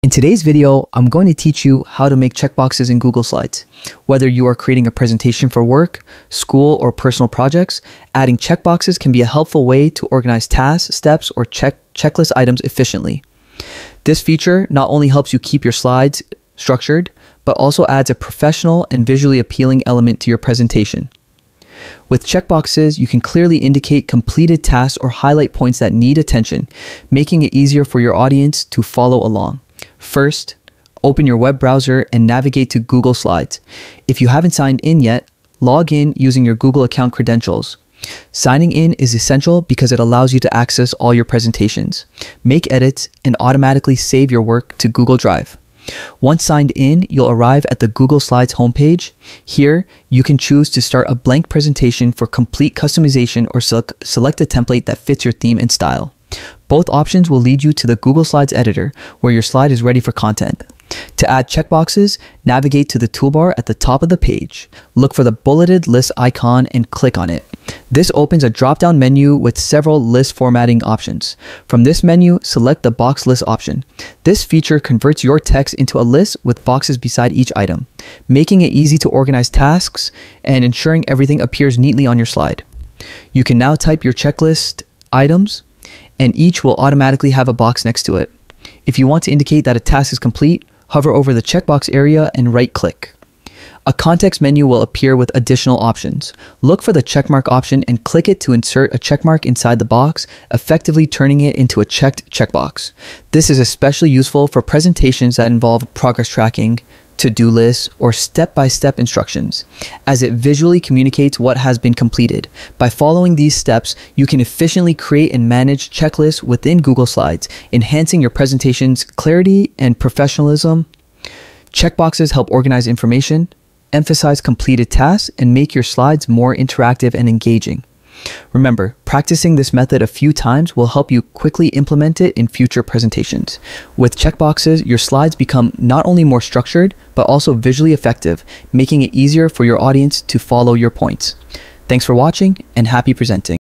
In today's video, I'm going to teach you how to make checkboxes in Google Slides. Whether you are creating a presentation for work, school, or personal projects, adding checkboxes can be a helpful way to organize tasks, steps, or checklist items efficiently. This feature not only helps you keep your slides structured, but also adds a professional and visually appealing element to your presentation. With checkboxes, you can clearly indicate completed tasks or highlight points that need attention, making it easier for your audience to follow along. First, open your web browser and navigate to Google Slides. If you haven't signed in yet, log in using your Google account credentials. Signing in is essential because it allows you to access all your presentations, make edits, and automatically save your work to Google Drive. Once signed in, you'll arrive at the Google Slides homepage. Here, you can choose to start a blank presentation for complete customization or select a template that fits your theme and style. Both options will lead you to the Google Slides editor, where your slide is ready for content. To add checkboxes, navigate to the toolbar at the top of the page. Look for the bulleted list icon and click on it. This opens a drop-down menu with several list formatting options. From this menu, select the box list option. This feature converts your text into a list with boxes beside each item, making it easy to organize tasks and ensuring everything appears neatly on your slide. You can now type your checklist items, and each will automatically have a box next to it. If you want to indicate that a task is complete, hover over the checkbox area and right-click. A context menu will appear with additional options. Look for the checkmark option and click it to insert a checkmark inside the box, effectively turning it into a checked checkbox. This is especially useful for presentations that involve progress tracking, to-do lists, or step-by-step instructions, as it visually communicates what has been completed. By following these steps, you can efficiently create and manage checklists within Google Slides, enhancing your presentation's clarity and professionalism. Checkboxes help organize information, emphasize completed tasks, and make your slides more interactive and engaging. Remember, practicing this method a few times will help you quickly implement it in future presentations. With checkboxes, your slides become not only more structured, but also visually effective, making it easier for your audience to follow your points. Thanks for watching, and happy presenting.